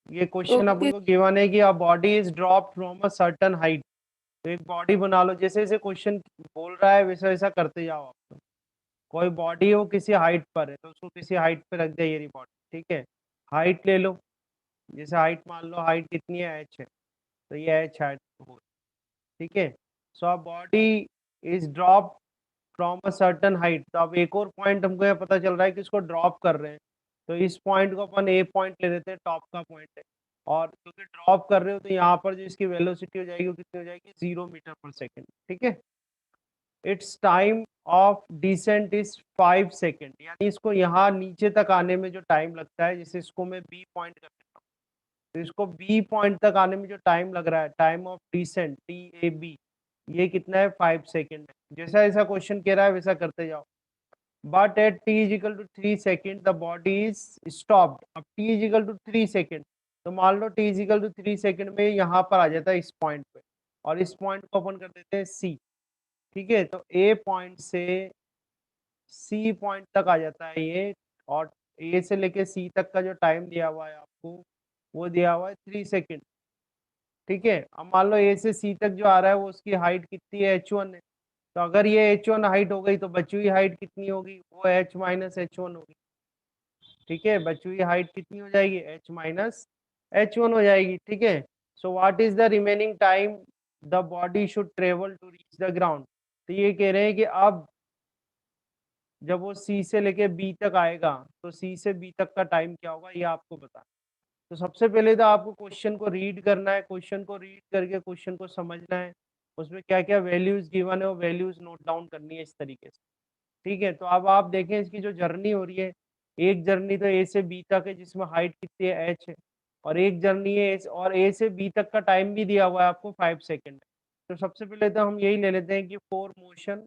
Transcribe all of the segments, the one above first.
ये क्वेश्चन अपन ओके। को गिवन है कि अ body is drop from a certain height. तो एक बॉडी बना लो, जैसे जैसे क्वेश्चन बोल रहा है वैसा वैसा करते जाओ आप। तो कोई बॉडी है वो किसी हाइट पर है तो उसको किसी हाइट पे रख दिया ये बॉडी, ठीक है। हाइट ले लो, जैसे हाइट मान लो, हाइट कितनी है, एच है, तो ये एच हाइट, ठीक है। So a body is drop from a certain height. तो अब एक और पॉइंट हमको यह पता चल रहा है कि इसको ड्रॉप कर रहे हैं, तो इस पॉइंट को अपन ए पॉइंट ले लेते हैं, टॉप का पॉइंट है। और क्योंकि ड्रॉप कर रहे हो तो यहाँ पर जो इसकी वेलोसिटी हो जाएगी वो कितनी हो जाएगी, 0 मीटर पर सेकेंड, ठीक है। It's time of descent is 5 second, यानी इसको यहाँ नीचे तक आने में जो टाइम लगता है, जैसे इसको मैं बी पॉइंट कर देता हूँ, तो इसको बी पॉइंट तक आने में जो टाइम लग रहा है, टाइम ऑफ डिसेंट TAB, ये कितना है, 5 सेकेंड है। जैसा ऐसा क्वेश्चन कह रहा है वैसा करते जाओ। But at t is equal to 3 second the body is stopped. अब t is equal to 3 second, तो मान लो t is equal to 3 second में यहाँ पर आ जाता है इस पॉइंट पे, और इस पॉइंट को अपन कर देते हैं C, ठीक है। तो A पॉइंट से C पॉइंट तक आ जाता है ये, और A से लेके C तक का जो टाइम दिया हुआ है आपको, वो दिया हुआ है 3 सेकेंड, ठीक है। अब मान लो A से C तक जो आ रहा है वो उसकी हाइट कितनी है, H1 है। तो अगर ये H1 हाइट हो गई तो बची हुई हाइट कितनी होगी, वो H माइनस H1 होगी, ठीक है। बची हुई हाइट कितनी हो जाएगी, H माइनस H1 हो जाएगी, ठीक है। So what is the remaining time the body should travel to reach the ground. तो ये कह रहे हैं कि अब जब वो सी से लेके बी तक आएगा तो सी से बी तक का टाइम क्या होगा, ये आपको बताना। तो सबसे पहले तो आपको क्वेश्चन को रीड करना है, क्वेश्चन को रीड करके क्वेश्चन को समझना है, उसमें क्या क्या वैल्यूज गिवन है वो वैल्यूज नोट डाउन करनी है इस तरीके से, ठीक है। तो अब आप देखें इसकी जो जर्नी हो रही है, एक जर्नी तो ए से बी तक है जिसमें हाइट कितनी है, एच है, और एक जर्नी है और ए से बी तक का टाइम भी दिया हुआ है आपको 5 सेकेंड। तो सबसे पहले तो हम यही ले लेते हैं कि for motion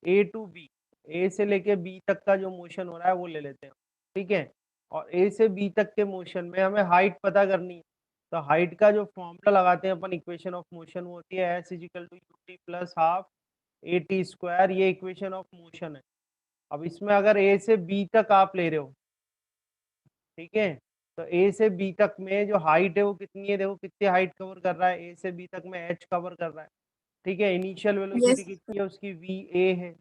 A to B, A से लेके बी तक का जो मोशन हो रहा है वो ले लेते हैं, ठीक है। और ए से बी तक के मोशन में हमें हाइट पता करनी है। तो हाइट का जो फॉर्मूला लगाते हैं अपन इक्वेशन ऑफ मोशन, वो होती है s is equal to ut plus half AT square, ये इक्वेशन ऑफ मोशन है। अब इसमें अगर ए से बी तक आप ले रहे हो, ठीक है, तो ए से बी तक में जो हाइट है वो कितनी है, देखो कितनी हाइट कवर कर रहा है, ए से बी तक में एच कवर कर रहा है, ठीक है। Initial velocity yes. कितनी है उसकी, VA है,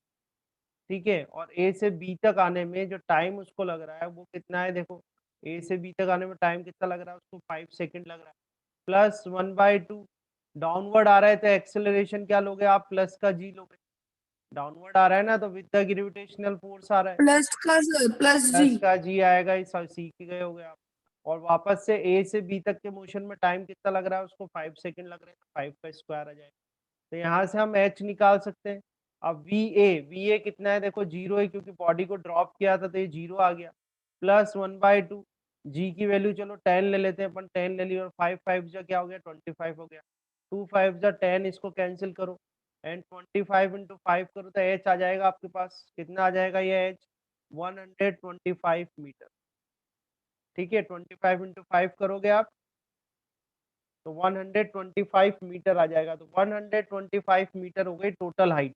ठीक है। और ए से बी तक आने में जो टाइम उसको लग रहा है वो कितना है, देखो ए से बी तक आने में टाइम कितना लग रहा है उसको, 5 सेकेंड लग रहा है, प्लस 1/2। डाउनवर्ड आ रहा है तो एक्सेलरेशन क्या लोगे आप, प्लस का जी लोगे। डाउनवर्ड आ रहा है ना, तो विद द ग्रेविटेशनल फोर्स आ रहा है, प्लस का सर, प्लस जी। प्लस का जी आएगा, इस सीख गए हो गए आप। और वापस से ए से बी तक के मोशन में टाइम कितना लग रहा है उसको, 5 सेकेंड लग रहे हैं, 5 का स्क्वायर आ जाएगा। तो यहाँ से हम एच निकाल सकते हैं। अब वी ए कितना है, देखो 0 है, क्योंकि बॉडी को ड्रॉप किया था तो ये 0 आ गया, प्लस 1/2। जी की वैल्यू चलो 10 ले लेते हैं अपन, 10 ले ली, और 5 5 जा क्या हो गया, 25 हो गया, 2 5 जा 10, इसको कैंसिल करो, एंड 25 इंटू 5 करो तो एच आ जाएगा आपके पास, कितना आ जाएगा ये एच, 125 मीटर, ठीक है। 25 इंटू 5 करोगे आप तो 125 मीटर आ जाएगा। तो 125 मीटर हो गई टोटल हाइट,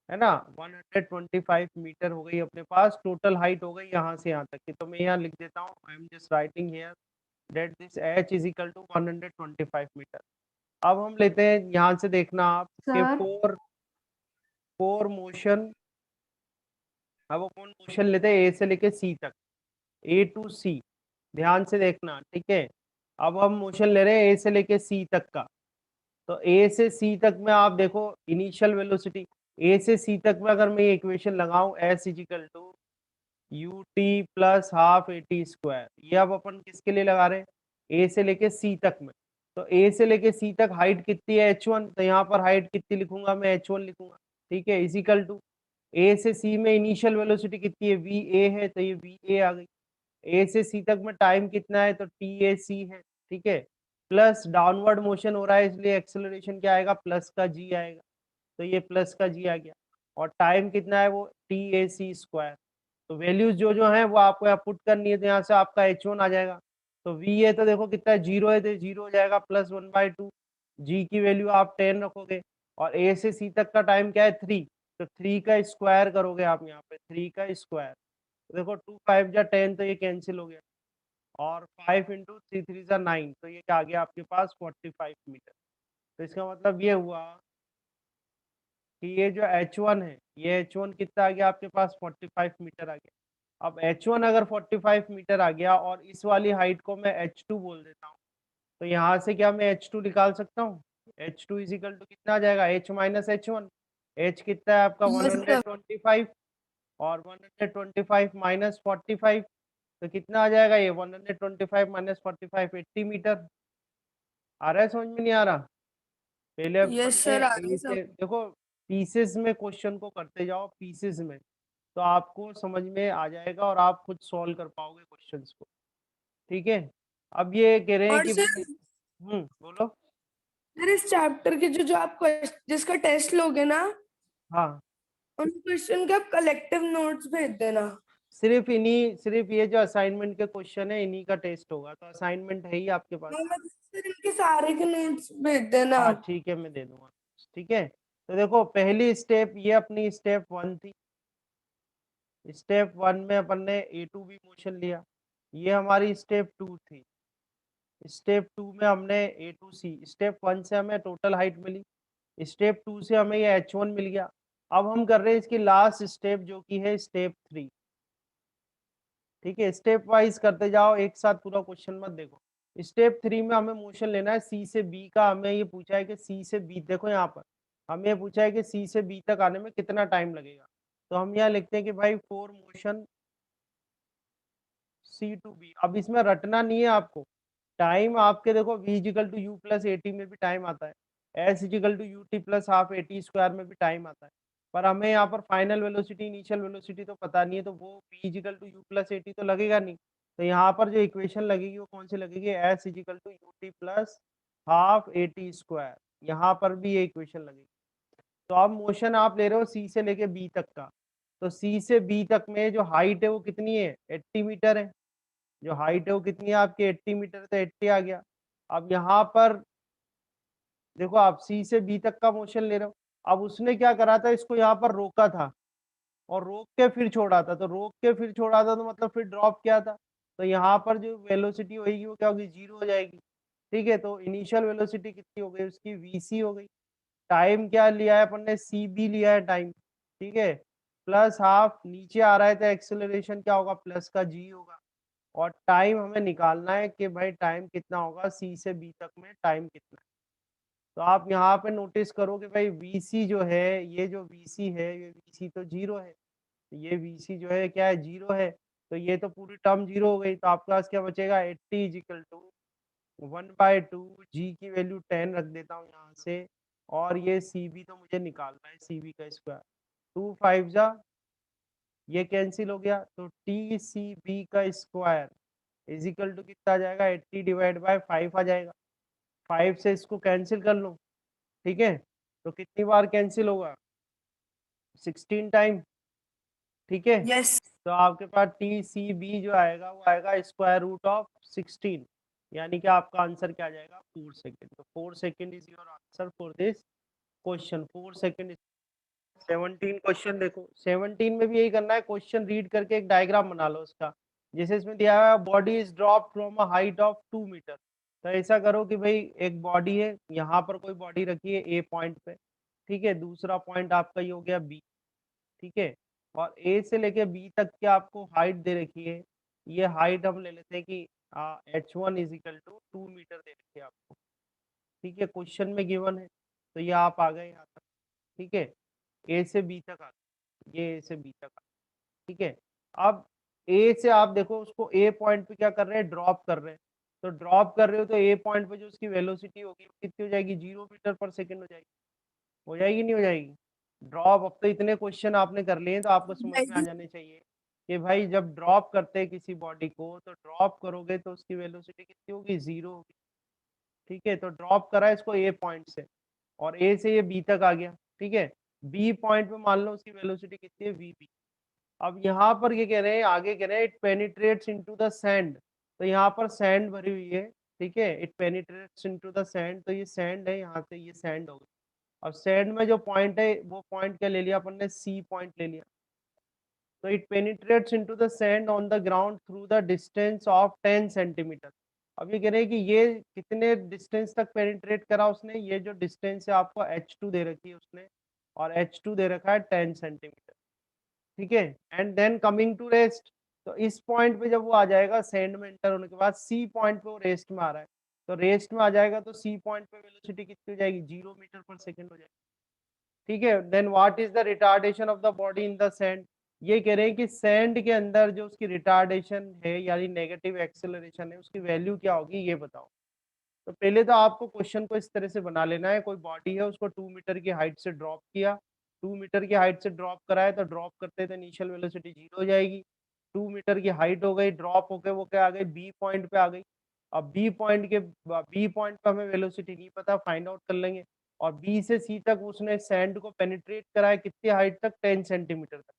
है ना। 125 मीटर हो गई अपने पास टोटल हाइट हो गई यहाँ से यहाँ तक की। तो मैं यहाँ लिख देता हूँ, I am just writing here that this h is equal to 125 metre. अब हम लेते हैं यहाँ से, देखना आप कि सर। फोर फोर मोशन, अब अपन मोशन लेते हैं ए से लेके सी तक, A to C, ध्यान से देखना, ठीक है। अब हम मोशन ले रहे हैं ए से लेके सी तक का। तो ए से सी तक में आप देखो इनिशियल वेलोसिटी, ए से सी तक में अगर मैं इक्वेशन लगाऊं, s is equal to ut plus half AT square, ये अब अपन किसके लिए लगा रहे हैं, ए से लेके सी तक में। तो ए से लेके सी तक हाइट कितनी है, H1, तो यहाँ पर हाइट कितनी लिखूंगा मैं, H1 लिखूंगा, ठीक है, इजिकल टू ए से सी में इनिशियल वेलोसिटी कितनी है, VA है, तो ये VA आ गई। ए से सी तक में टाइम कितना है, तो TAC है, ठीक है। प्लस डाउनवर्ड मोशन हो रहा है इसलिए एक्सेलरेशन क्या आएगा, प्लस का जी आएगा, तो ये प्लस का जी आ गया। और टाइम कितना है, वो TAC स्क्वायर। तो वैल्यूज जो जो है वो आपको यहाँ पुट करनी है, तो यहाँ से आपका H1 आ जाएगा। तो VA तो देखो कितना है, 0 है, तो 0 हो जाएगा, प्लस 1/2। जी की वैल्यू आप 10 रखोगे, और ए से सी तक का टाइम क्या है, 3, तो 3 का स्क्वायर करोगे आप यहाँ पे, 3 का स्क्वायर, देखो 2 5 जा 10 तो ये कैंसिल हो गया और 5 इंटू 3 3 जा 9 तो ये क्या आ गया आपके पास 45 मीटर। तो इसका मतलब ये हुआ कि ये जो H1 है, ये H1 कितना आ गया आपके पास 45 मीटर आ गया। अब H1 अगर 45 मीटर आ गया और इस वाली हाइट को मैं H2 बोल देता हूँ, तो यहाँ से क्या मैं H2 निकाल सकता हूँ? H2 इक्वल टू कितना आ जाएगा H माइनस H1। H कितना है आपका Yes, sir. 125 और 125 माइनस 45 तो कितना आ जाएगा ये 125 माइनस 45 80 मीटर। आ रहा है समझ में नहीं आ रहा? पहले अपन Yes, ने sir. आगे ए सब. से देखो पीसेस में क्वेश्चन को करते जाओ पीसेस में, तो आपको समझ में आ जाएगा और आप खुद सॉल्व कर पाओगे क्वेश्चंस को। ठीक है? अब ये कह रहे हैं और कि सर, भाई बोलो। सर इस चैप्टर के जो जो आप जिसका टेस्ट लोगे ना, हाँ, उन क्वेश्चन के आप कलेक्टिव नोट्स भेज देना. सिर्फ ये जो असाइनमेंट के क्वेश्चन है इन्हीं का टेस्ट होगा, तो असाइनमेंट है ही आपके पास। हाँ, मतलब सर इनके सारे के नोट्स भेज देना. हाँ ठीक है, मैं दे दूंगा। ठीक है, तो देखो पहली स्टेप ये अपनी स्टेप 1 थी। स्टेप 1 में अपन ने ए टू बी मोशन लिया, ये हमारी स्टेप 2 थी। स्टेप 2 में हमने ए टू सी, स्टेप 1 से हमें टोटल हाइट मिली, स्टेप 2 से हमें ये H1 मिल गया। अब हम कर रहे हैं इसकी लास्ट स्टेप जो कि है स्टेप 3। ठीक है, स्टेप वाइज करते जाओ, एक साथ पूरा क्वेश्चन मत देखो। स्टेप 3 में हमें मोशन लेना है सी से बी का। हमें ये पूछा है कि सी से बी, देखो यहाँ पर हमें ये पूछा है कि सी से बी तक आने में कितना टाइम लगेगा। तो हम यहाँ लिखते हैं कि भाई 4 मोशन सी टू बी। अब इसमें रटना नहीं है आपको, टाइम आपके देखो v is equal to u plus a t में भी टाइम आता है, s is equal to u t plus half a t square में भी टाइम आता है। पर हमें यहाँ पर फाइनल वेलोसिटी इनिशियल वेलोसिटी तो पता नहीं है, तो वो v is equal to u plus a t तो लगेगा नहीं। तो यहाँ पर जो इक्वेशन लगेगी वो कौन सी लगेगी, s is equal to u t plus half a t square, यहाँ पर भी ये इक्वेशन लगेगी। तो अब मोशन आप ले रहे हो सी से लेके बी तक का, तो सी से बी तक में जो हाइट है वो कितनी है 80 मीटर है। जो हाइट है वो कितनी है आपकी 80 मीटर, तो 80 आ गया। अब यहाँ पर देखो आप सी से बी तक का मोशन ले रहे हो। अब उसने क्या करा था, इसको यहाँ पर रोका था और रोक के फिर छोड़ा था, तो रोक के फिर छोड़ा था तो मतलब फिर ड्रॉप किया था। तो यहाँ पर जो वेलोसिटी होगी वो क्या होगी, 0 हो जाएगी। ठीक है, तो इनिशियल वेलोसिटी कितनी हो गई उसकी, वीसी हो गई। टाइम क्या लिया है अपन ने, सी बी लिया है टाइम। ठीक है, प्लस हाफ नीचे आ रहा है तो एक्सेलरेशन क्या होगा, प्लस का जी होगा। और टाइम हमें निकालना है कि भाई टाइम कितना होगा सी से बी तक में, टाइम कितना है। तो आप यहाँ पे नोटिस करो कि भाई वीसी जो है, ये जो वीसी है ये वीसी तो 0 है, ये वीसी जो है क्या है, 0 है। तो ये तो पूरी टर्म 0 हो गई, तो आपके पास क्या बचेगा 80 इजिकल टू 1/2 जी की वैल्यू 10 रख देता हूँ यहाँ से। और ये सी बी तो मुझे निकालना है, सी बी का स्क्वायर 2 5 जा, ये कैंसिल हो गया, तो टी सी बी का स्क्वायर इजिकल टू कितना आ जाएगा, 80 डिवाइड बाय 5 आ जाएगा। 5 से इसको कैंसिल कर लो। ठीक है, तो कितनी बार कैंसिल होगा, 16 टाइम। ठीक है, यस. तो आपके पास टी सी बी जो आएगा वो आएगा स्क्वायर रूट ऑफ 16, यानी कि आपका आंसर क्या आ जाएगा 4 सेकेंड। तो 4 second is your answer for this question. 4 second. 17 question देखो, 17 में भी यही करना है, क्वेश्चन रीड करके एक डायग्राम बना लो उसका। जैसे इसमें दिया हुआ है body is drop from a height of 2 metre. तो ऐसा करो कि भाई एक बॉडी है, यहाँ पर कोई बॉडी रखी है ए पॉइंट पे। ठीक है, दूसरा पॉइंट आपका ये हो गया बी। ठीक है, और ए से लेके बी तक की आपको हाइट दे रखी है। ये हाइट हम ले लेते हैं कि H1 is equal to 2 metre दे रखी है आपको। ठीक है, क्वेश्चन में गिवन है, तो ये आप आ गए यहाँ तक। ठीक है, ए से बी तक आ गए, ये ए से बी तक आ गए। ठीक है, अब ए से आप देखो उसको ए पॉइंट पे क्या कर रहे हैं, ड्रॉप कर रहे हैं। तो ड्रॉप कर रहे हो तो ए पॉइंट पे जो उसकी वेलोसिटी होगी वो कितनी हो जाएगी, 0 मीटर पर सेकेंड हो जाएगी। हो जाएगी नहीं हो जाएगी ड्रॉप। अब तो इतने क्वेश्चन आपने कर लिए हैं तो आपको समझ में आ जाने चाहिए कि भाई जब ड्रॉप करते हैं किसी बॉडी को, तो ड्रॉप करोगे तो उसकी वेलोसिटी कितनी होगी, 0 होगी। ठीक है, तो ड्रॉप करा इसको ए पॉइंट से और ए से ये बी तक आ गया। ठीक है, बी पॉइंट पे मान लो उसकी वेलोसिटी कितनी है, वी बी। अब यहाँ पर ये कह रहे हैं, आगे कह रहे हैं it penetrates into the sand. तो यहाँ पर सैंड भरी हुई है। ठीक है, it penetrates into the sand, तो ये सैंड है, यहाँ से ये सैंड हो गई। अब सैंड में जो पॉइंट है वो पॉइंट क्या ले लिया अपन ने, सी पॉइंट ले लिया। तो it penetrates into the sand on the ground through the distance of 10 centimetre. अब ये कह रहे हैं कि ये कितने डिस्टेंस तक पेनिट्रेट करा उसने, ये जो डिस्टेंस है आपको h2 दे रखी है उसने, और h2 दे रखा है 10 सेंटीमीटर, ठीक है। And then coming to rest, तो इस पॉइंट पे जब वो आ जाएगा सैंड में एंटर होने के बाद, सी पॉइंट पे वो रेस्ट में आ रहा है, तो रेस्ट में आ जाएगा तो सी पॉइंट पे वेलोसिटी कितनी हो जाएगी, 0 मीटर पर सेकंड हो जाएगी, ठीक है। Then what is the retardation of the body in the sand, ये कह रहे हैं कि सैंड के अंदर जो उसकी रिटार्डेशन है यानी नेगेटिव एक्सेलरेशन है उसकी वैल्यू क्या होगी ये बताओ। तो पहले तो आपको क्वेश्चन को इस तरह से बना लेना है, कोई बॉडी है उसको 2 मीटर की हाइट से ड्रॉप किया, 2 मीटर की हाइट से ड्रॉप कराए तो ड्रॉप करते तो इनिशियल वेलोसिटी 0 हो जाएगी, 2 मीटर की हाइट हो गई, ड्रॉप होके वो क्या आ गई, बी पॉइंट पे आ गई। अब बी पॉइंट पे हमें वेलोसिटी नहीं पता, फाइंड आउट कर लेंगे। और बी से सी तक उसने सैंड को पेनिट्रेट कराया कितनी हाइट तक, 10 सेंटीमीटर तक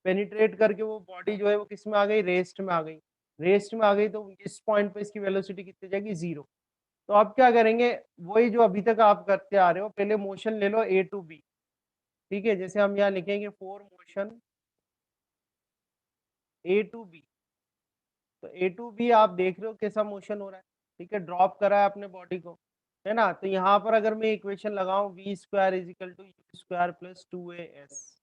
पेनिट्रेट करके वो बॉडी जो है वो किस में आ गई, रेस्ट में आ गई। रेस्ट में आ गई तो इस पॉइंट पे इसकी वेलोसिटी कितनी जाएगी, 0। तो आप क्या करेंगे, वही जो अभी तक आप करते आ रहे हो, पहले मोशन ले लो ए टू बी, ठीक है। जैसे हम यहाँ लिखेंगे for motion A to B, तो ए टू बी आप देख रहे हो कैसा मोशन हो रहा है, ठीक है, ड्रॉप करा है अपने बॉडी को, है ना। तो यहाँ पर अगर मैं इक्वेशन लगाऊं v square is equal to u square plus 2as,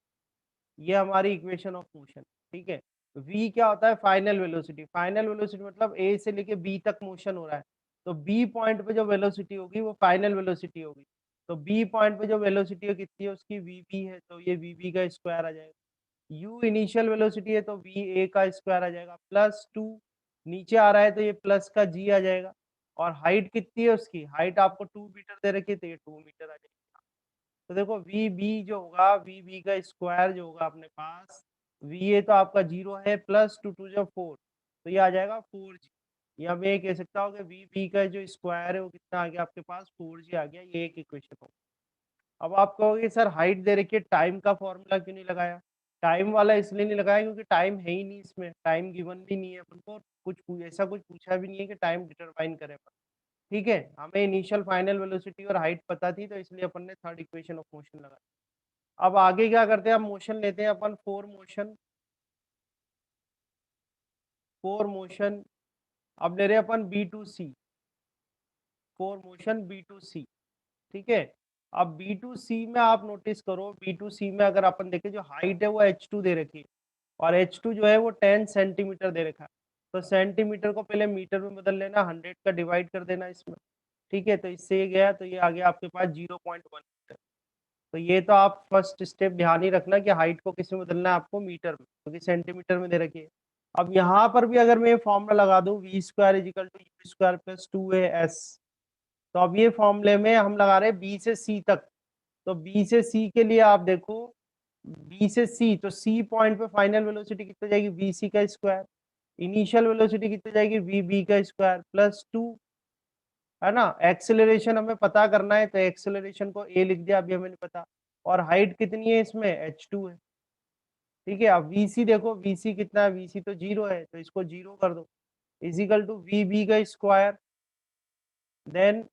ये हमारी इक्वेशन ऑफ मोशन, ठीक है। v क्या होता है, फाइनल वेलोसिटी, फाइनल वेलोसिटी मतलब a से लेके b तक मोशन हो रहा है, तो b पॉइंट पे जो वेलोसिटी होगी वो फाइनल वेलोसिटी होगी। तो b पॉइंट पे जो वेलोसिटी है कितनी है उसकी, vb है, तो ये vb का स्क्वायर आ जाएगा। u इनिशियल वेलोसिटी है तो va का स्क्वायर आ जाएगा, प्लस 2 नीचे आ रहा है तो ये प्लस का g आ जाएगा। और हाइट कितनी है उसकी, हाइट आपको 2 मीटर दे रखी है तो ये 2 मीटर आ जाएगी। तो देखो वी बी जो होगा, वी बी का स्क्वायर जो होगा अपने पास, वी ए तो आपका 0 है, प्लस 2 2 जो 4, तो ये आ जाएगा 4g। या मैं ये कह सकता हूँ कि वी बी का जो स्क्वायर है वो कितना आ गया आपके पास, 4g आ गया, ये एक इक्वेशन होगा। अब आप कहोगे सर हाइट दे रखी है, टाइम का फॉर्मूला क्यों नहीं लगाया। टाइम वाला इसलिए नहीं लगाया क्योंकि टाइम है ही नहीं इसमें, टाइम गिवन भी नहीं है अपन को, ऐसा कुछ पूछा भी नहीं है कि टाइम डिटरमाइन करें अपन, ठीक है। हमें इनिशियल फाइनल वेलोसिटी और हाइट पता थी तो इसलिए अपन ने थर्ड इक्वेशन ऑफ मोशन लगाया। अब आगे क्या करते हैं, अब मोशन लेते हैं अपन, फोर मोशन। अब ले रहे हैं अपन B to C, for motion B to C, ठीक है। अब बी टू सी में आप नोटिस करो, बी टू सी में अगर अपन देखें जो हाइट है वो h2 दे रखी है, और h2 जो है वो 10 सेंटीमीटर दे रखा है। तो सेंटीमीटर को पहले मीटर में बदल लेना, 100 का डिवाइड कर देना इसमें, ठीक है। तो इससे ये गया तो ये आ गया आपके पास 0.1 मीटर। तो ये तो आप फर्स्ट स्टेप ध्यान ही रखना कि हाइट को किस में बदलना है आपको, मीटर में, क्योंकि सेंटीमीटर में दे रखी है। अब यहाँ पर भी अगर मैं फॉर्मूला लगा दूं v square is equal to u square plus 2as, तो अब ये फॉर्मूले में हम लगा रहे हैं बी से सी तक। तो बी से सी के लिए आप देखो, बी से सी, तो सी पॉइंट पे फाइनल वेलोसिटी कितनी जाएगी, वी सी का स्क्वायर, इनिशियल वेलोसिटी कितनी जाएगी, वी बी का स्क्वायर प्लस 2, है ना। एक्सेलरेशन हमें पता करना है तो एक्सेलरेशन को ए लिख दिया, अभी हमें नहीं पता। और हाइट कितनी है इसमें, h2 है, ठीक है। अब वीसी देखो, वीसी कितना है, वीसी तो 0 है, तो इसको 0 कर दो, इजिकल टू वी बी का square, then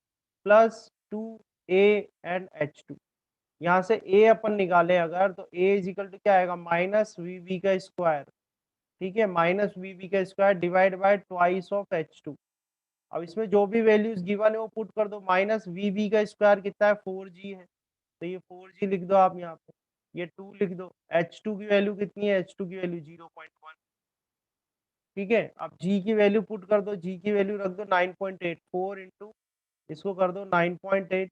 plus 2a and h2। यहाँ से a अपन निकाले अगर, तो a इजिकल टू क्या आएगा, माइनस वी बी का स्क्वायर, ठीक है, माइनस वी बी का square divide bye twice of h2। अब इसमें जो भी वैल्यूज गिवन है वो पुट कर दो, माइनस वी बी का स्क्वायर कितना है, 4g है, तो ये 4g लिख दो आप यहाँ पे, ये 2 लिख दो, h2 की वैल्यू कितनी है, h2 की वैल्यू 0.1, ठीक है। अब g की वैल्यू पुट कर दो, g की वैल्यू रख दो 9.8, 4 इंटू इसको कर दो 9.8,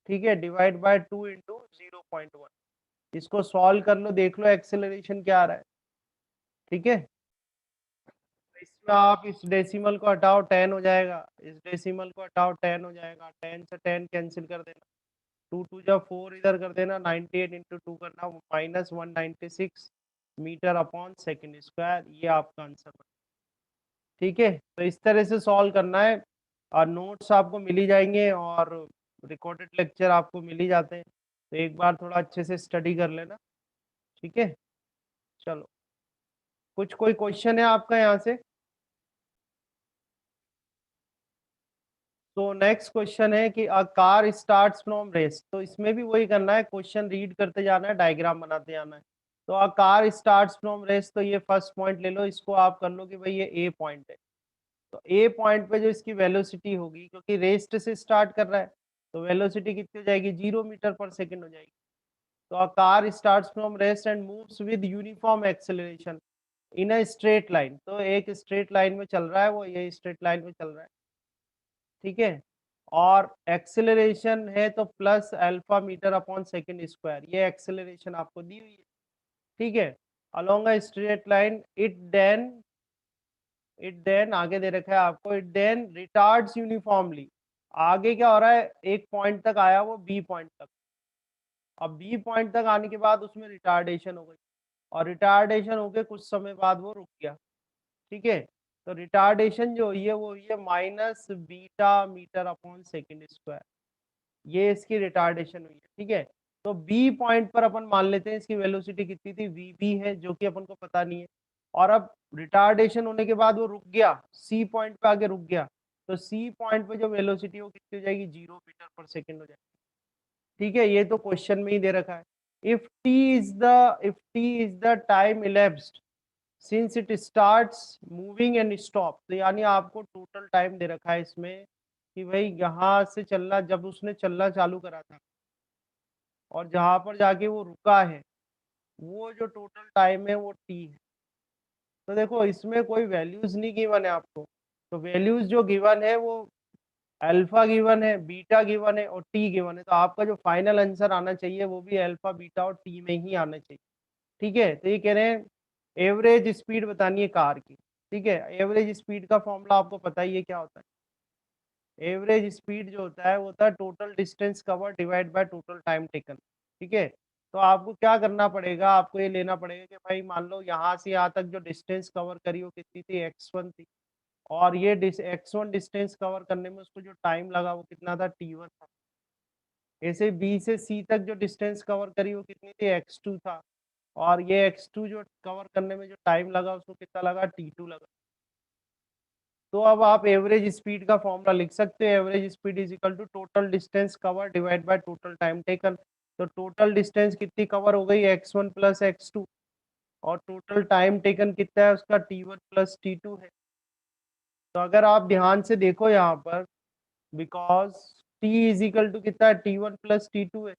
ठीक है, डिवाइड बाय 2 इंटू 0.1। इसको सॉल्व कर लो, देख लो एक्सेलरेशन क्या आ रहा है, ठीक है। तो इसमें आप इस डेसिमल को हटाओ 10 हो जाएगा, इस डेसिमल को हटाओ 10 हो जाएगा, 10 से 10 कैंसिल कर देना, 2 2 जा 4 इधर कर देना, 98 इंटू 2 करना, minus 196 metre upon second square, ये आपका आंसर बना, ठीक है। तो इस तरह से सॉल्व करना है, और नोट्स आपको मिल ही जाएंगे और रिकॉर्डेड लेक्चर आपको मिल ही जाते हैं, तो एक बार थोड़ा अच्छे से स्टडी कर लेना, ठीक है। चलो, कुछ कोई क्वेश्चन है आपका यहाँ से। तो नेक्स्ट क्वेश्चन है कि a car starts from rest, तो इसमें भी वही करना है, क्वेश्चन रीड करते जाना है, डायग्राम बनाते जाना है। तो a car starts from rest, तो ये फर्स्ट पॉइंट ले लो, इसको आप कर लो कि भाई ये ए पॉइंट है। तो ए पॉइंट पे जो इसकी वेलोसिटी होगी, क्योंकि रेस्ट से स्टार्ट कर रहा है, तो वेलोसिटी कितनी हो जाएगी, 0 मीटर पर सेकंड हो जाएगी। तो a car starts from rest and moves with uniform acceleration in a straight line, तो एक स्ट्रेट लाइन में चल रहा है, वो ये स्ट्रेट लाइन में चल रहा है, ठीक है। और एक्सेलरेशन है तो plus alpha metre upon second square, ये एक्सेलरेशन आपको दी हुई है, ठीक है। Along a straight line it then आगे दे रखा है आपको, इट देन रिटार्ड्स यूनिफॉर्मली। आगे क्या हो रहा है, एक पॉइंट तक आया वो बी पॉइंट तक, अब बी पॉइंट तक आने के बाद उसमें रिटार्डेशन हो गई, और रिटार्डेशन होके कुछ समय बाद वो रुक गया, ठीक है। तो रिटार्डेशन जो हुई है वो हुई है minus beta metre upon second square, ये इसकी रिटार्डेशन हुई है, ठीक है। तो बी पॉइंट पर अपन मान लेते हैं इसकी वेलोसिटी कितनी थी, वी बी है, जो कि अपन को पता नहीं है। और अब रिटार्डेशन होने के बाद वो रुक गया, सी पॉइंट पे आके रुक गया, तो सी पॉइंट पे जो वेलोसिटी वो कितनी हो जाएगी, 0 मीटर पर सेकंड हो जाएगी, ठीक है। ये तो क्वेश्चन में ही दे रखा है। If T is the time elapsed since it starts moving and stop, तो यानी आपको टोटल टाइम दे रखा है इसमें कि भाई यहाँ से चलना, जब उसने चलना चालू करा था और जहाँ पर जाके वो रुका है, वो जो टोटल टाइम है वो टी है। तो देखो इसमें कोई वैल्यूज नहीं गिवन है आपको, तो वैल्यूज जो गिवन है वो अल्फा गिवन है, बीटा गिवन है और टी गिवन है, तो आपका जो फाइनल आंसर आना चाहिए वो भी अल्फा बीटा और टी में ही आना चाहिए, ठीक है। तो ये कह रहे हैं एवरेज स्पीड बतानी है कार की, ठीक है। एवरेज स्पीड का फॉर्मूला आपको पता ही है क्या होता है। एवरेज स्पीड जो होता है वो होता है total distance cover divide by total time taken, ठीक है। तो आपको क्या करना पड़ेगा, आपको ये लेना पड़ेगा कि भाई मान लो यहाँ से यहाँ तक जो डिस्टेंस कवर करी वो कितनी थी, x1 थी, और ये x1 डिस्टेंस कवर करने में उसको जो टाइम लगा वो कितना था, t1 था। ऐसे बी से सी तक जो डिस्टेंस कवर करी वो कितनी थी, x2 था, और ये x2 जो कवर करने में जो टाइम लगा उसको कितना लगा, t2 लगा। तो अब आप एवरेज स्पीड का फॉर्मूला लिख सकते हैं, average speed is equal to total distance cover divide by total time taken. तो टोटल डिस्टेंस कितनी कवर हो गई, x1 प्लस x2, और टोटल टाइम टेकन कितना है उसका, t1 प्लस t2 है। तो अगर आप ध्यान से देखो यहाँ पर, because t is equal to कितना है, t1 प्लस t2 है,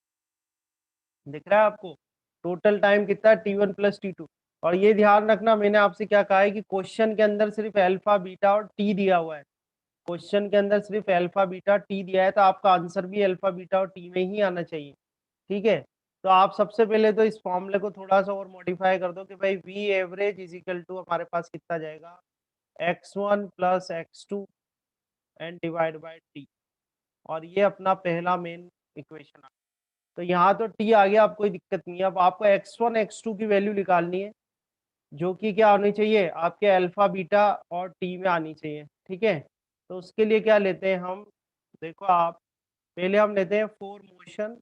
दिख रहा है आपको। टोटल टाइम कितना है, t1 प्लस t2। और ये ध्यान रखना, मैंने आपसे क्या कहा है कि क्वेश्चन के अंदर सिर्फ अल्फा बीटा और टी दिया हुआ है, क्वेश्चन के अंदर सिर्फ अल्फा बीटा टी दिया है, तो आपका आंसर भी अल्फा बीटा और टी में ही आना चाहिए, ठीक है। तो आप सबसे पहले तो इस फॉर्मूले को थोड़ा सा और मॉडिफाई कर दो कि भाई v average is equal to हमारे पास कितना जाएगा, x1 plus x2 and divide by t, और ये अपना पहला मेन इक्वेशन आ। तो यहाँ तो टी आ गया, आप कोई दिक्कत नहीं है। अब आपको x1 x2 की वैल्यू निकालनी है, जो कि क्या होनी चाहिए, आपके अल्फा बीटा और टी में आनी चाहिए, ठीक है। तो उसके लिए क्या लेते हैं हम, देखो आप, पहले हम लेते हैं for motion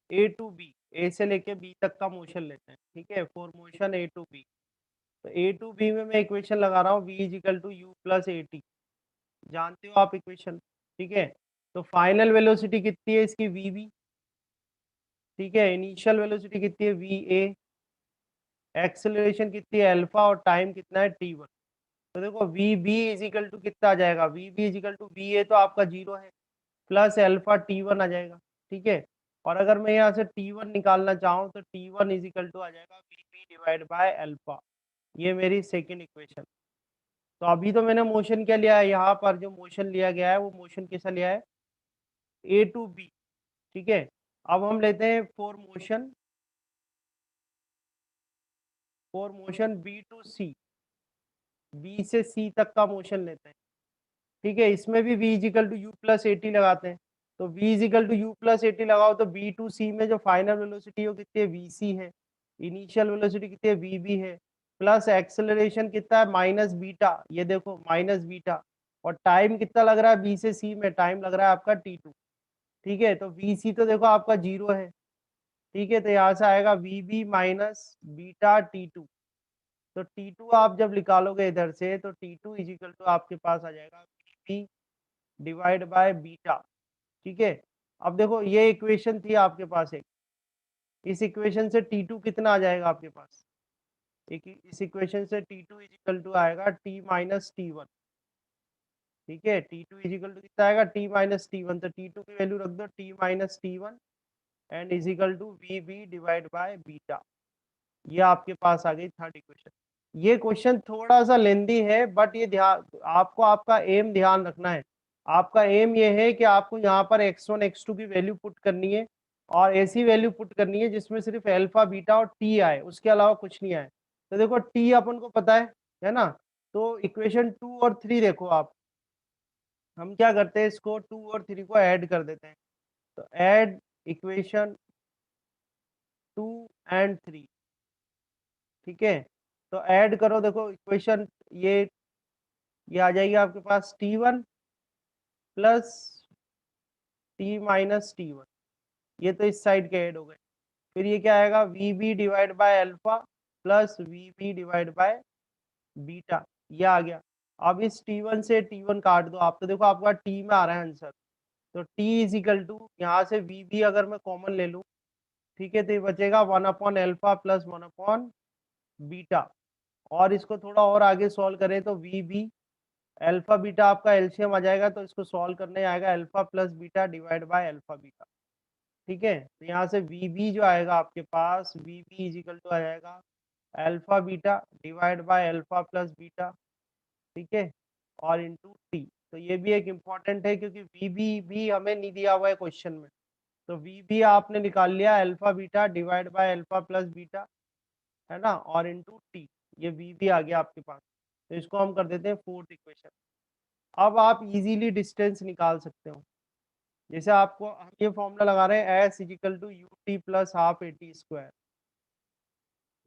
A to B, A से लेके बी तक का मोशन लेते हैं, ठीक है, for motion A to B. तो ए टू बी में मैं इक्वेशन लगा रहा हूँ, v is equal to u plus a t, जानते हो आप इक्वेशन, ठीक है। तो फाइनल वेलोसिटी कितनी है इसकी, वी बी, ठीक है। इनिशियल वेलोसिटी कितनी है, वी ए, एक्सेलरेशन कितनी है अल्फा, और टाइम कितना है, t1। तो देखो v B is equal to कितना आ जाएगा, v B is equal to v A तो आपका 0 है, प्लस अल्फा t1 आ जाएगा, ठीक है। और अगर मैं यहाँ से t1 निकालना चाहूँ तो t1 इज इक्वल टू आ जाएगा v B divide by alpha, ये मेरी सेकेंड इक्वेशन। तो अभी तो मैंने मोशन क्या लिया है, यहाँ पर जो मोशन लिया गया है वो मोशन कैसा लिया है, ए टू बी, ठीक है। अब हम लेते हैं for motion B to C, B से सी तक का मोशन लेते हैं, ठीक है। इसमें भी v is equal to u plus at लगाते हैं, तो v is equal to u plus at लगाओ तो बी टू सी में जो फाइनल वेलोसिटी है वो कितनी है, वी सी है, इनिशियल वेलोसिटी कितनी है, वी बी है, प्लस एक्सेलरेशन कितना है, माइनस बीटा, ये देखो माइनस बीटा, और टाइम कितना लग रहा है बी से सी में, टाइम लग रहा है आपका t2, ठीक है। तो वी सी तो देखो आपका 0 है, ठीक है। तो यहाँ से आएगा v B minus beta t2। तो t2 आप जब निकालोगे इधर से तो t2 इजिकल टू आपके पास आ जाएगा v B divide by beta. ठीक है, अब देखो ये इक्वेशन थी आपके पास एक, इस इक्वेशन से T2 कितना आ जाएगा आपके पास, एक इस इक्वेशन से T2 इज इक्वल टू आएगा T माइनस T1। ठीक है, T2 इज इक्वल टू कितना आएगा, T माइनस T1, तो T2 की वैल्यू रख दो T minus T1 and is equal to v B divide by beta. ये आपके पास आ गई थर्ड इक्वेशन। ये क्वेश्चन थोड़ा सा लेंदी है, बट ये ध्यान आपको, आपका एम ध्यान रखना है। आपका एम ये है कि आपको यहाँ पर x1 x2 की वैल्यू पुट करनी है, और ऐसी वैल्यू पुट करनी है जिसमें सिर्फ अल्फा बीटा और टी आए, उसके अलावा कुछ नहीं आए। तो देखो टी अपन को पता है ना, तो इक्वेशन 2 और 3 देखो आप, हम क्या करते हैं, इसको 2 और 3 को ऐड कर देते हैं। तो ऐड इक्वेशन 2 एंड 3। ठीक है, तो ऐड करो, देखो इक्वेशन ये आ जाएगी आपके पास T1 plus T minus T1, ये तो इस साइड के ऐड हो गए। फिर ये क्या आएगा, v B divide by alpha plus v B divide by beta, ये आ गया। अब इस T1 से T1 काट दो आप, तो देखो आपका T में आ रहा है आंसर, तो T इज इक्वल टू यहाँ से वी बी अगर मैं कॉमन ले लूँ, ठीक है, तो ये बचेगा 1 upon alpha plus 1 upon beta. और इसको थोड़ा और आगे सॉल्व करें तो वी बी अल्फा बीटा आपका एलसीएम आ जाएगा, तो इसको सॉल्व करने आएगा alpha plus beta divide by alpha beta. ठीक है, तो यहाँ से वी बी जो आएगा आपके पास, V B is equal to आ जाएगा alpha beta divide by alpha plus beta. ठीक है, और इंटू टी। तो ये भी एक इम्पॉर्टेंट है, क्योंकि वी बी भी हमें नहीं दिया हुआ है क्वेश्चन में, तो वी बी आपने निकाल लिया alpha beta divide by alpha plus beta, है ना, और इंटू टी। ये वी बी आ गया आपके पास, तो इसको हम कर देते हैं फोर्थ इक्वेशन। अब आप इजीली डिस्टेंस निकाल सकते हो। जैसे आपको हम ये फॉर्मूला लगा रहे हैं, s is equal to u t plus half a t square.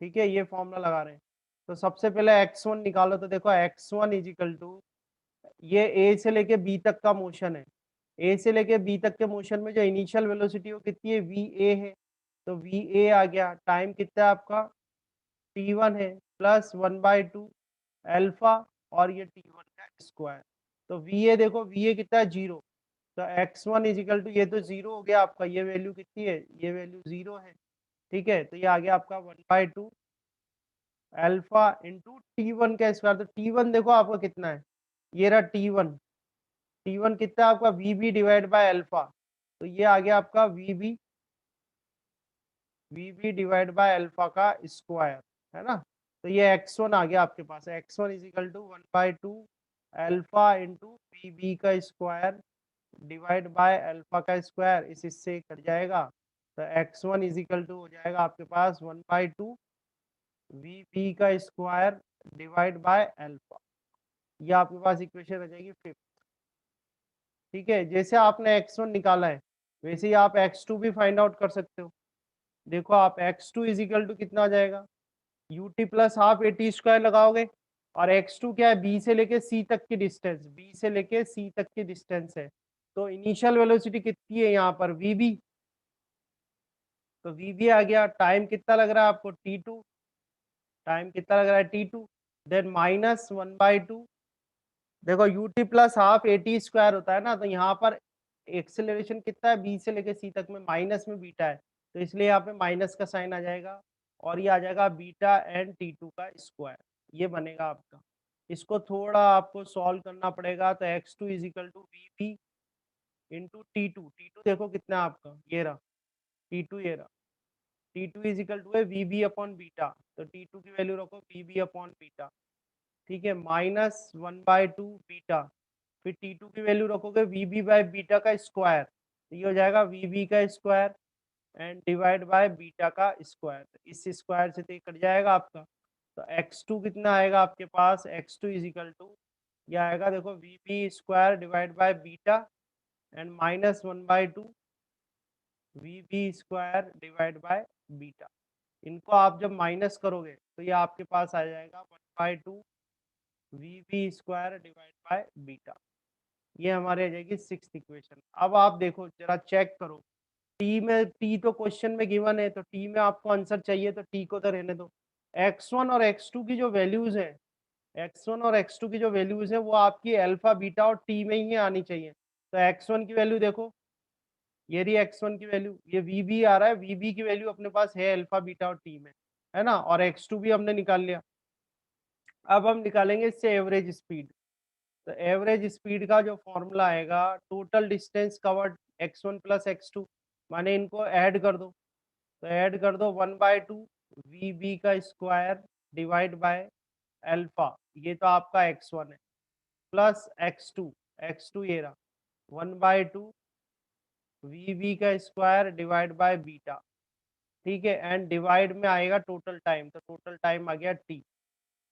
ठीक है, ये फॉर्मूला लगा रहे हैं, तो सबसे पहले x1 निकालो, तो देखो x1 इजिकल टू, ये ए से लेके बी तक का मोशन है, ए से लेके बी तक के मोशन में जो इनिशियल वेलोसिटी वो कितनी है, वी ए है, तो वी ए आ गया। टाइम कितना है आपका, T1 है, प्लस 1/2 अल्फा, और ये T1 का स्क्वायर। तो वी ए देखो, वी ए कितना है, 0, तो x1 इजिकल टू, ये तो 0 हो गया आपका, ये वैल्यू कितनी है, ये वैल्यू 0 है। ठीक है, तो ये आ गया आपका 1/2 अल्फा इंटू T1 का स्क्वायर। तो T1 देखो आपका कितना है, ये रहा T1, T1 कितना है आपका, v B divide by alpha, तो ये आ गया आपका v B divide by alpha का स्क्वायर, है ना। तो ये x1 आ गया आपके पास, x1 is equal to 1/2 alpha into v B का स्क्वायर डिवाइड बाय अल्फा का स्क्वायर, इस इससे कट जाएगा, तो x1 इज इक्वल टू हो जाएगा आपके पास 1/2 वी बी का स्क्वायर डिवाइड बाय अल्फा। ये आपके पास इक्वेशन रह जाएगी फिफ्थ। ठीक है, जैसे आपने x1 निकाला है, वैसे ही आप x2 भी फाइंड आउट कर सकते हो। देखो आप x2 इज इक्वल टू कितना आ जाएगा, you t plus half a t square लगाओगे, और x2 क्या है, बी से लेके सी तक की डिस्टेंस, बी से लेके सी तक की डिस्टेंस है, तो इनिशियल वेलोसिटी कितनी है यहाँ पर, वी बी, तो वी बी आ गया। टाइम कितना लग रहा है आपको, T2, टाइम कितना लग रहा है, T2, देन माइनस 1/2, देखो you t plus half a t square होता है ना, तो यहाँ पर एक्सेलरेशन कितना है, बी से लेके सी तक में, माइनस में बीटा है, तो इसलिए यहाँ पे माइनस का साइन आ जाएगा, और ये आ जाएगा बीटा एंड T2 का स्क्वायर, ये बनेगा आपका। इसको थोड़ा आपको सॉल्व करना पड़ेगा, तो x2 is equal to v B into T2 देखो कितना है आपका, ये रहा T2, ये रहा T2 इज इक्वल टू है वी बी अपॉन बीटा, तो T2 की वैल्यू रखो वी बी अपॉन बीटा। ठीक है, माइनस 1/2 बीटा, फिर T2 की वैल्यू रखोगे वी बी बाय बीटा का स्क्वायर, तो ये हो जाएगा वी बी का square and divide by beta का स्क्वायर, इस स्क्वायर से तो ये कट जाएगा आपका। तो x2 कितना आएगा आपके पास, x2 इज इक्वल टू, ये आएगा देखो v B square divide by beta and minus 1/2 v B square divide by beta. इनको आप जब माइनस करोगे तो ये आपके पास आ जाएगा 1/2 v B square divide by beta. ये हमारे आ जाएगी सिक्स्थ इक्वेशन। अब आप देखो जरा चेक करो, टी में, टी तो क्वेश्चन में गिवन है, तो टी में आपको आंसर चाहिए, तो टी को तो रहने दो। x1 और x2 की जो वैल्यूज है, x1 और x2 की जो वैल्यूज है वो आपकी अल्फा बीटा और टी में ही आनी चाहिए। तो x1 की वैल्यू देखो, ये रही x1 की वैल्यू, ये vb आ रहा है, vb की वैल्यू अपने पास है अल्फा बीटा और टी में, है ना, और x2 भी हमने निकाल लिया। अब हम निकालेंगे इससे एवरेज स्पीड। तो एवरेज स्पीड का जो फॉर्मूला आएगा, total distance covered x1 plus x2, माने इनको ऐड कर दो। तो ऐड कर दो 1/2 vb का स्क्वायर डिवाइड बाय अल्फा, ये तो आपका x1 है, प्लस x2 ये रहा 1/2 vb का स्क्वायर डिवाइड बाय बीटा, ठीक है, एंड डिवाइड में आएगा टोटल टाइम, तो टोटल टाइम आ गया t।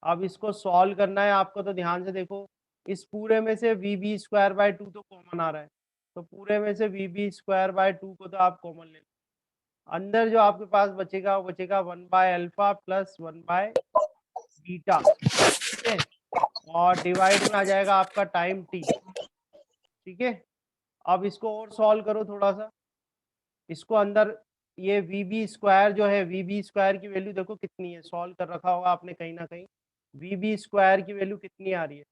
अब इसको सॉल्व करना है आपको, तो ध्यान से देखो, इस पूरे में से vb स्क्वायर बाय 2 तो कॉमन आ रहा है, तो पूरे में से vb स्क्वायर बाय 2 को तो आप कॉमन ले लो। अंदर जो आपके पास बचेगा वो बचेगा 1/अल्फा प्लस 1/बीटा, ठीक है, और डिवाइड में आ जाएगा आपका टाइम t, ठीक है। अब इसको और सॉल्व करो थोड़ा सा, इसको अंदर ये vb स्क्वायर जो है, vb स्क्वायर की वैल्यू देखो कितनी है, सॉल्व कर रखा होगा आपने कहीं ना कहीं, vb स्क्वायर की वैल्यू कितनी आ रही है,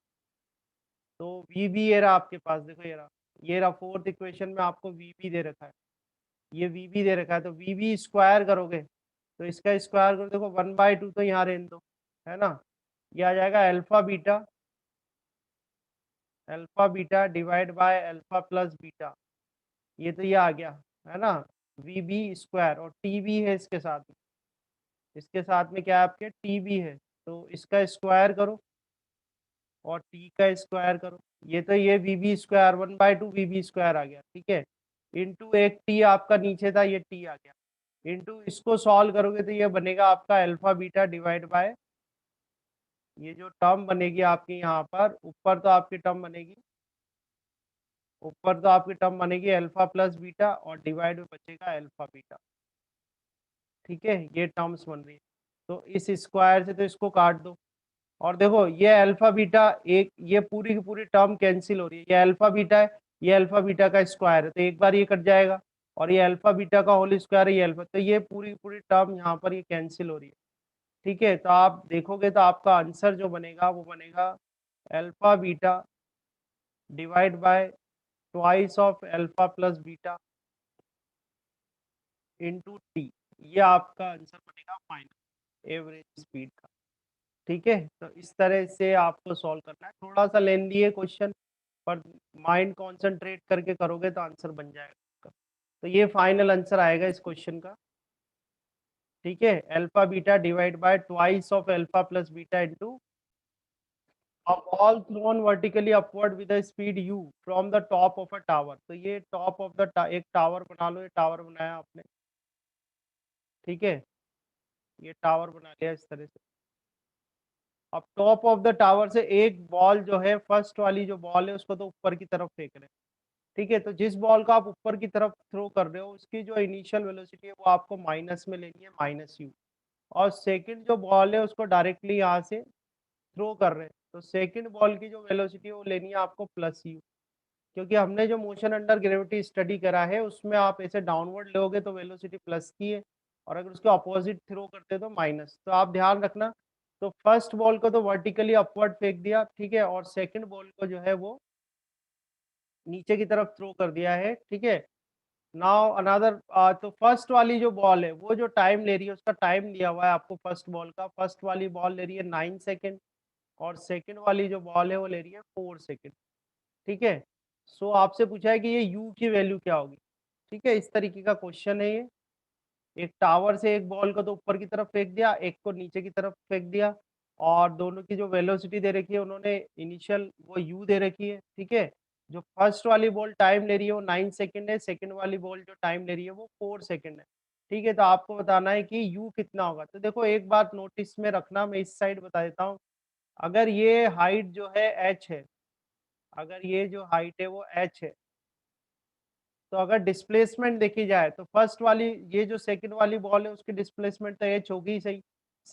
तो vb ये रहा आपके पास, देखो ये रहा फोर्थ इक्वेशन में आपको vb दे रखा है, ये vb दे रखा है, तो vb स्क्वायर करोगे तो इसका स्क्वायर करो, देखो 1/2 तो यहाँ रहने दो, है ना, ये आ जाएगा alpha beta divide by alpha plus beta, ये तो ये आ गया, है ना, vb स्क्वायर, और टी भी है इसके साथ में, इसके साथ में क्या है आपके टी भी है, तो इसका स्क्वायर करो और टी का स्क्वायर करो, ये तो ये vb स्क्वायर 1/2 vb स्क्वायर आ गया, ठीक है, इंटू एक टी आपका नीचे था, ये टी आ गया, इंटू इसको सॉल्व करोगे तो ये बनेगा आपका अल्फा बीटा डिवाइड बाय, ये जो टर्म बनेगी आपकी यहाँ पर ऊपर, तो आपकी टर्म बनेगी ऊपर, तो आपकी टर्म बनेगी अल्फा प्लस बीटा, और डिवाइड में बचेगा अल्फा बीटा, ठीक है, ये टर्म्स बन रही है। तो इस स्क्वायर से तो इसको काट दो, और देखो ये अल्फा बीटा, एक ये पूरी की पूरी टर्म कैंसिल हो रही है, ये अल्फा बीटा है, ये अल्फा बीटा का स्क्वायर है, तो एक बार ये कट जाएगा, और ये अल्फा बीटा का होल स्क्वायर है, ये अल्फा, तो ये पूरी की पूरी टर्म यहाँ पर ये कैंसिल हो रही है, ठीक है। तो आप देखोगे तो आपका आंसर जो बनेगा वो बनेगा alpha beta divide bye twice of alpha plus beta into T, ये आपका आंसर बनेगा फाइनल एवरेज स्पीड का, ठीक है। तो इस तरह से आपको सॉल्व करना है, थोड़ा सा लेंदी है क्वेश्चन, पर माइंड कॉन्सेंट्रेट करके करोगे तो आंसर बन जाएगा। तो ये फाइनल आंसर आएगा इस क्वेश्चन का, ठीक है, alpha beta divide bye twice of alpha plus beta into a ball thrown vertically upward with a speed u from the top of a tower। तो ये टॉप ऑफ द एक tower बना लो, ये टावर बनाया आपने, ठीक है, ये टावर बना लिया इस तरह से। अब टॉप ऑफ द टावर से एक बॉल जो है, फर्स्ट वाली जो बॉल है उसको तो ऊपर की तरफ फेंक रहे हैं, ठीक है, तो जिस बॉल को आप ऊपर की तरफ थ्रो कर रहे हो उसकी जो इनिशियल वेलोसिटी है वो आपको माइनस में लेनी है, माइनस यू, और सेकंड जो बॉल है उसको डायरेक्टली यहाँ से थ्रो कर रहे हैं, तो सेकंड बॉल की जो वेलोसिटी है वो लेनी है आपको प्लस यू, क्योंकि हमने जो मोशन अंडर ग्रेविटी स्टडी करा है उसमें आप ऐसे डाउनवर्ड लोगे तो वेलोसिटी प्लस की है, और अगर उसके अपोजिट थ्रो करते तो माइनस, तो आप ध्यान रखना। तो फर्स्ट बॉल को तो वर्टिकली अपवर्ड फेंक दिया, ठीक है, और सेकंड बॉल को जो है वो नीचे की तरफ थ्रो कर दिया है, ठीक है। नाउ अनदर, तो फर्स्ट वाली जो बॉल है वो जो टाइम ले रही है, उसका टाइम दिया हुआ है आपको फर्स्ट बॉल का, फर्स्ट वाली बॉल ले रही है 9 सेकेंड, और सेकंड वाली जो बॉल है वो ले रही है 4 सेकेंड, ठीक है। सो आपसे पूछा है कि ये u की वैल्यू क्या होगी, ठीक है, इस तरीके का क्वेश्चन है ये। एक टावर से एक बॉल को तो ऊपर की तरफ फेंक दिया, एक को नीचे की तरफ फेंक दिया, और दोनों की जो वेलोसिटी दे रखी है उन्होंने इनिशियल वो u दे रखी है, ठीक है। जो फर्स्ट वाली बॉल टाइम ले रही है वो 9 सेकेंड है, सेकेंड वाली बॉल जो टाइम ले रही है वो 4 सेकेंड है, ठीक है। तो आपको बताना है कि u कितना होगा। तो देखो एक बात नोटिस में रखना, मैं इस साइड बता देता हूँ, अगर ये हाइट जो है h है, अगर ये जो हाइट है वो h है, तो अगर डिस्प्लेसमेंट देखी जाए तो फर्स्ट वाली, ये जो सेकंड वाली बॉल है उसकी डिस्प्लेसमेंट तो h होगी ही सही,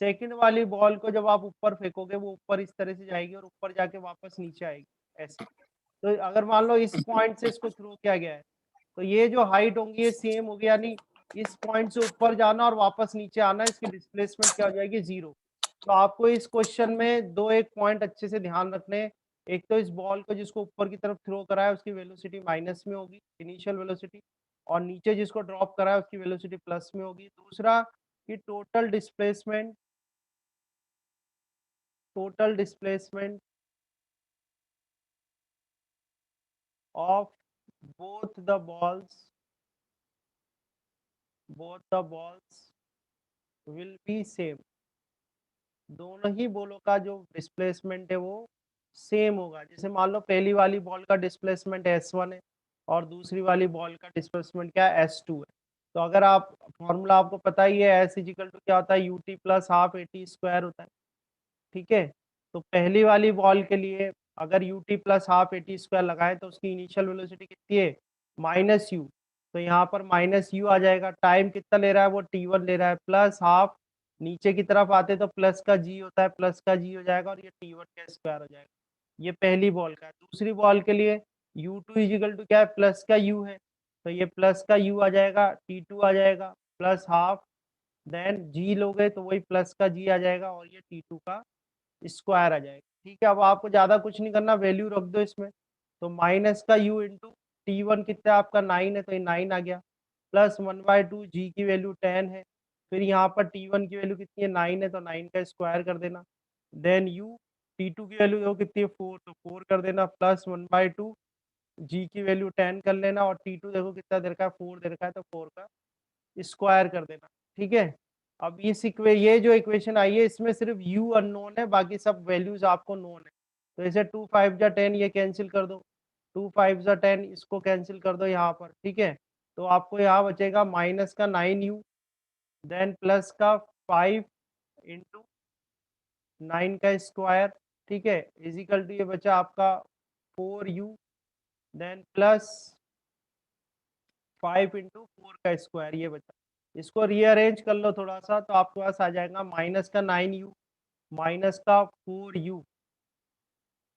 सेकंड वाली बॉल को जब आप ऊपर फेंकोगे वो ऊपर इस तरह से जाएगी और ऊपर जाके वापस नीचे आएगी ऐसे। तो अगर मान लो इस पॉइंट से इसको थ्रो किया गया है, तो ये जो हाइट होंगी ये सेम होगी, यानी इस पॉइंट से ऊपर जाना और वापस नीचे आना, इसकी डिस्प्लेसमेंट क्या हो जाएगी, 0। तो आपको इस क्वेश्चन में दो एक पॉइंट अच्छे से ध्यान रखने हैं। एक तो इस बॉल को जिसको ऊपर की तरफ थ्रो करा है उसकी वेलोसिटी माइनस में होगी, इनिशियल वेलोसिटी, और नीचे जिसको ड्रॉप करा है उसकी वेलोसिटी प्लस में होगी। दूसरा कि total displacement of both the balls will be same। दोनों ही बॉलों का जो डिस्प्लेसमेंट है वो सेम होगा। जैसे मान लो पहली वाली बॉल का डिस्प्लेसमेंट s1 है और दूसरी वाली बॉल का डिस्प्लेसमेंट क्या है, s2 है। तो अगर आप फॉर्मूला आपको पता ही है, s इजिकल टू क्या होता है, ut plus half at square होता है। ठीक है, तो पहली वाली बॉल के लिए अगर ut plus half at square लगाए तो उसकी इनिशियल वेलोसिटी कितनी है, माइनस यू। तो यहाँ पर माइनस यू आ जाएगा। टाइम कितना ले रहा है वो, t1 ले रहा है, प्लस हाफ नीचे की तरफ आते तो प्लस का जी होता है, प्लस का जी हो जाएगा और ये t1 का स्क्वायर हो जाएगा। ये पहली बॉल का है। दूसरी बॉल के लिए u2 इजिकल टू क्या है, प्लस का u है, तो ये प्लस का u आ जाएगा, t2 आ जाएगा, प्लस हाफ, देन g लोगे तो वही प्लस का g आ जाएगा और ये t2 का स्क्वायर आ जाएगा। ठीक है, अब आपको ज्यादा कुछ नहीं करना, वैल्यू रख दो इसमें। तो माइनस का u इंटू t1 कितना है आपका 9 है, तो ये 9 आ गया, प्लस 1/2 जी की वैल्यू 10 है। फिर यहाँ पर t1 की वैल्यू कितनी है, 9 है, तो 9 का स्क्वायर कर देना। देन u t2 की वैल्यू देखो कितनी है, 4, तो 4 कर देना, प्लस 1/2 जी की वैल्यू 10 कर लेना, और t2 देखो कितना दे रखा है, 4 दे रखा है, तो 4 का स्क्वायर कर देना। ठीक है, अब ये जो इक्वेशन आई है इसमें सिर्फ u अननोन है, बाकी सब वैल्यूज आपको नोन है। तो इसे 2 5 जा 10 ये कैंसिल कर दो, 2 5 जा 10 इसको कैंसिल कर दो यहाँ पर। ठीक है, तो आपको यहाँ बचेगा माइनस का 9u, देन प्लस का 5 इंटू 9 का स्क्वायर। ठीक है, इजिकल टू ये बचा आपका 4u, देन प्लस 5 इंटू 4 का स्क्वायर ये बचा। इसको रीअरेंज कर लो थोड़ा सा, तो आपके पास आ जाएगा माइनस का 9u माइनस का 4u।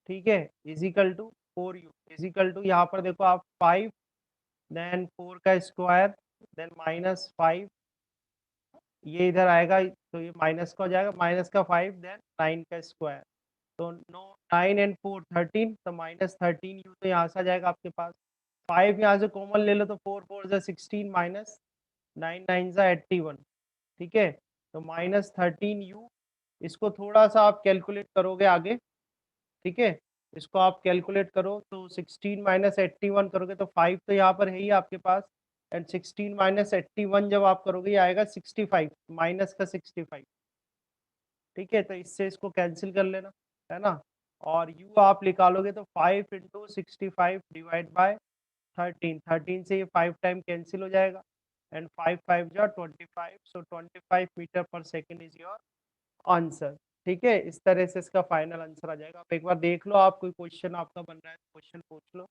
ठीक है, is equal to 4u, is equal to यहाँ पर देखो आप 5, देन 4 का स्क्वायर, देन माइनस 5, ये इधर आएगा तो ये माइनस का हो जाएगा, माइनस का 5, देन 9 का स्क्वायर। तो 9 एंड 4 13, तो माइनस 13u, तो यहाँ से आ जाएगा आपके पास। 5 यहाँ से कॉमन ले लो तो 4 4 जा 16, माइनस 9 9 जा 81। ठीक है, तो माइनस 13u, इसको थोड़ा सा आप कैलकुलेट करोगे आगे। ठीक है, इसको आप कैलकुलेट करो तो 16 माइनस 81 करोगे तो 5 तो यहाँ पर है ही आपके पास, एंड 16 माइनस 81 जब आप करोगे ये आएगा 65, माइनस का 65। ठीक है, तो इससे इसको कैंसिल कर लेना, है ना। और u आप निकालोगे तो 5 इंटू 65 डिवाइड बाय 13, 13 से ये 5 टाइम कैंसिल हो जाएगा, एंड 5 5 जा 25, सो 25 मीटर पर सेकेंड इज योर आंसर। ठीक है, इस तरह से इसका फाइनल आंसर आ जाएगा। आप एक बार देख लो, आप कोई क्वेश्चन आपका बन रहा है तो क्वेश्चन पूछ लो।